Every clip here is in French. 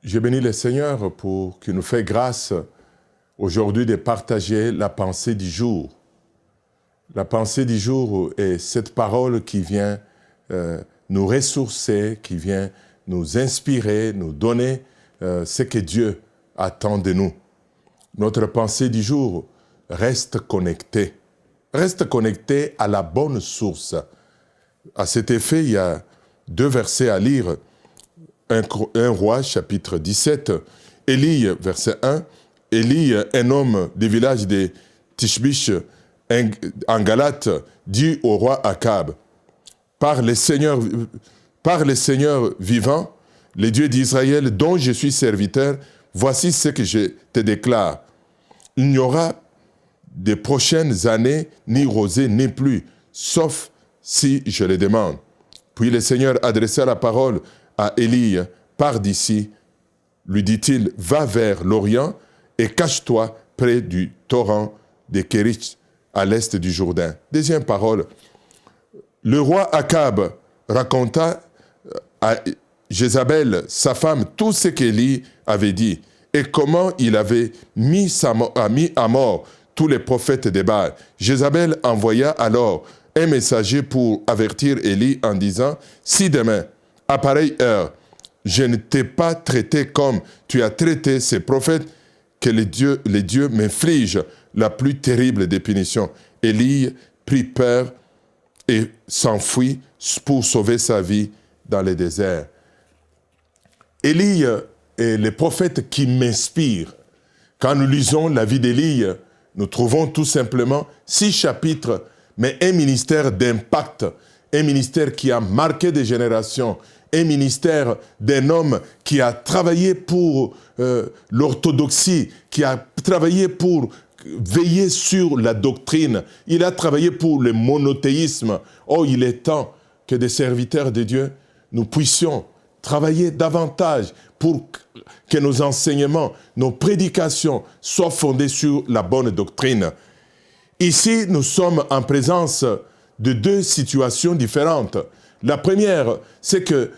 Je bénis le Seigneur pour qu'il nous fait grâce aujourd'hui de partager la pensée du jour. La pensée du jour est cette parole qui vient nous ressourcer, qui vient nous inspirer, nous donner ce que Dieu attend de nous. Notre pensée du jour reste connectée. Reste connectée à la bonne source. À cet effet, il y a deux versets à lire. 1 Roi, chapitre 17, Élie, verset 1, Élie, un homme du village de Tishbish, en Galate, dit au roi Akab, par le Seigneur vivant, le Dieu d'Israël dont je suis serviteur, voici ce que je te déclare. Il n'y aura de prochaines années ni rosée ni pluie, sauf si je le demande. Puis le Seigneur adressa la parole à Élie, pars d'ici, lui dit-il, va vers l'Orient et cache-toi près du torrent de Kérich, à l'est du Jourdain. Deuxième parole, le roi Akab raconta à Jézabel, sa femme, tout ce qu'Élie avait dit et comment il avait mis à mort tous les prophètes de Baal. Jézabel envoya alors un messager pour avertir Élie en disant, si demain, à pareille heure, je ne t'ai pas traité comme tu as traité ces prophètes, que les dieux m'infligent la plus terrible des punitions. Élie prit peur et s'enfuit pour sauver sa vie dans le désert. Élie est le prophète qui m'inspire. Quand nous lisons la vie d'Élie, nous trouvons tout simplement 6 chapitres, mais un ministère d'impact, un ministère qui a marqué des générations, un ministère d'un homme qui a travaillé pour l'orthodoxie, qui a travaillé pour veiller sur la doctrine. Il a travaillé pour le monothéisme. Oh, il est temps que des serviteurs de Dieu, nous puissions travailler davantage pour que nos enseignements, nos prédications soient fondées sur la bonne doctrine. Ici, nous sommes en présence de 2 situations différentes. La première, c'est que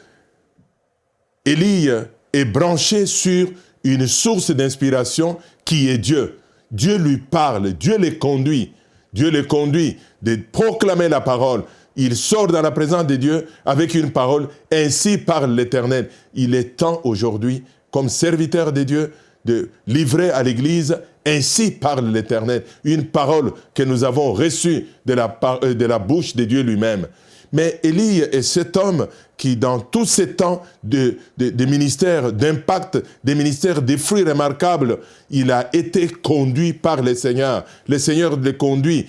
Élie est branché sur une source d'inspiration qui est Dieu. Dieu lui parle, Dieu les conduit. Dieu les conduit de proclamer la parole. Il sort dans la présence de Dieu avec une parole, ainsi parle l'Éternel. Il est temps aujourd'hui, comme serviteur de Dieu, de livrer à l'Église, ainsi parle l'Éternel, une parole que nous avons reçue de la bouche de Dieu lui-même. Mais Élie est cet homme qui, dans tous ces temps de ministères d'impact, des ministères de fruits remarquables, il a été conduit par le Seigneur. Le Seigneur le conduit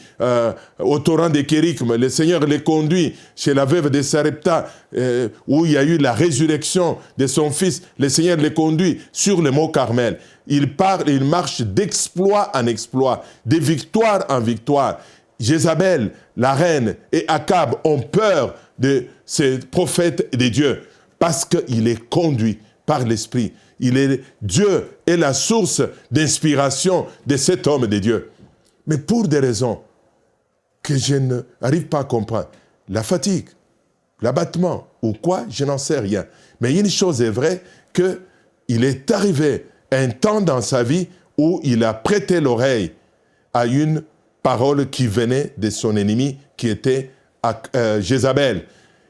au torrent de Kéricme. Le Seigneur le conduit chez la veuve de Sarepta, où il y a eu la résurrection de son fils. Le Seigneur le conduit sur le mont Carmel. Il marche d'exploit en exploit, de victoire en victoire. Jézabel, la reine, et Akab ont peur de ces prophètes de Dieu parce qu'il est conduit par l'Esprit. Dieu est la source d'inspiration de cet homme de Dieu. Mais pour des raisons que je n'arrive pas à comprendre, la fatigue, l'abattement ou quoi, je n'en sais rien. Mais une chose est vraie, qu'il est arrivé un temps dans sa vie où il a prêté l'oreille à une parole qui venait de son ennemi, qui était Jézabel,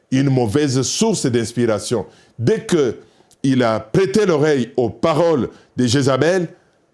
une mauvaise source d'inspiration. Dès qu'il a prêté l'oreille aux paroles de Jézabel,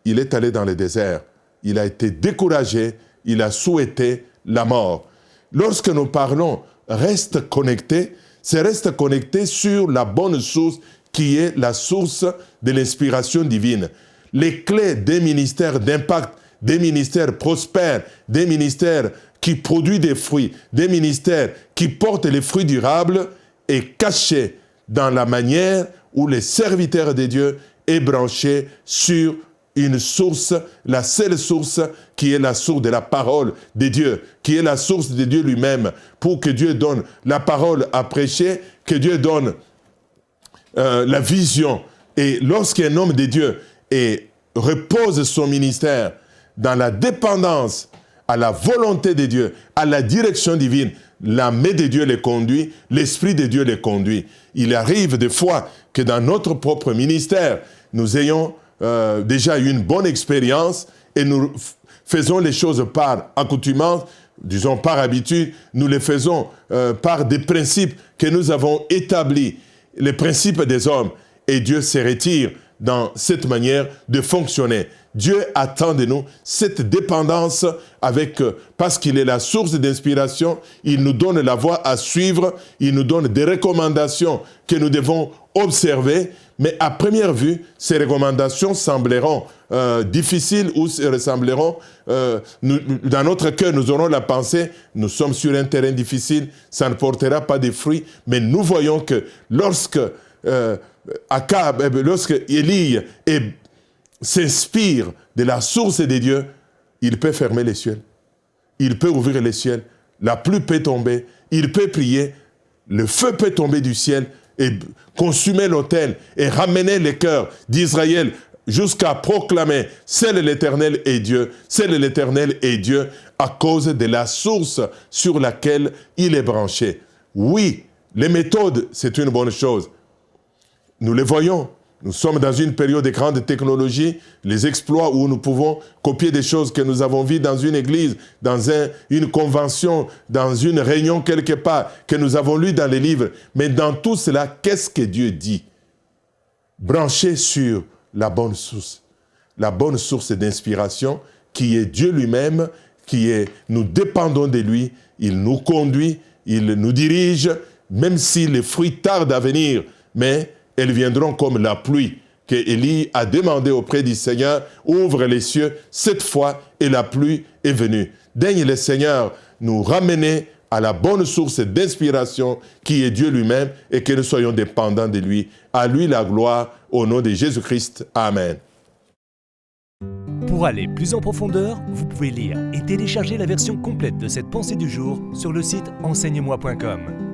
il est allé dans le désert. Il a été découragé, il a souhaité la mort. Lorsque nous parlons « reste connecté », c'est reste connecté sur la bonne source qui est la source de l'inspiration divine. Les clés des ministères d'impact, des ministères prospères, des ministères qui produisent des fruits, des ministères qui portent les fruits durables, est caché dans la manière où le serviteur de Dieu est branché sur une source, la seule source qui est la source de la parole de Dieu, qui est la source de Dieu lui-même, pour que Dieu donne la parole à prêcher, que Dieu donne la vision. Et lorsqu'un homme de Dieu repose son ministère dans la dépendance à la volonté de Dieu, à la direction divine, la main de Dieu les conduit, l'Esprit de Dieu les conduit. Il arrive des fois que dans notre propre ministère, nous ayons déjà eu une bonne expérience et nous faisons les choses par accoutumance, disons par habitude, nous les faisons par des principes que nous avons établis, les principes des hommes. Et Dieu se retire dans cette manière de fonctionner. Dieu attend de nous cette dépendance parce qu'il est la source d'inspiration, il nous donne la voie à suivre, il nous donne des recommandations que nous devons observer, mais à première vue, ces recommandations sembleront difficiles ou ressembleront, dans notre cœur, nous aurons la pensée, nous sommes sur un terrain difficile, ça ne portera pas de fruits, mais nous voyons que lorsque Élie s'inspire de la source de Dieu, il peut fermer les cieux, il peut ouvrir les cieux, la pluie peut tomber, il peut prier, le feu peut tomber du ciel et consumer l'autel et ramener les cœurs d'Israël jusqu'à proclamer « Seul l'Éternel est Dieu, seul l'Éternel est Dieu » à cause de la source sur laquelle il est branché. Oui, les méthodes, c'est une bonne chose. Nous les voyons. Nous sommes dans une période de grande technologie, les exploits où nous pouvons copier des choses que nous avons vues dans une église, dans une convention, dans une réunion quelque part, que nous avons lues dans les livres. Mais dans tout cela, qu'est-ce que Dieu dit? Branché sur la bonne source d'inspiration, qui est Dieu lui-même, nous dépendons de lui, il nous conduit, il nous dirige, même si les fruits tardent à venir, mais elles viendront comme la pluie que Élie a demandé auprès du Seigneur, ouvre les cieux cette fois et la pluie est venue. Daigne le Seigneur nous ramener à la bonne source d'inspiration qui est Dieu lui-même et que nous soyons dépendants de lui. À lui la gloire au nom de Jésus-Christ. Amen. Pour aller plus en profondeur, vous pouvez lire et télécharger la version complète de cette pensée du jour sur le site enseigne-moi.com.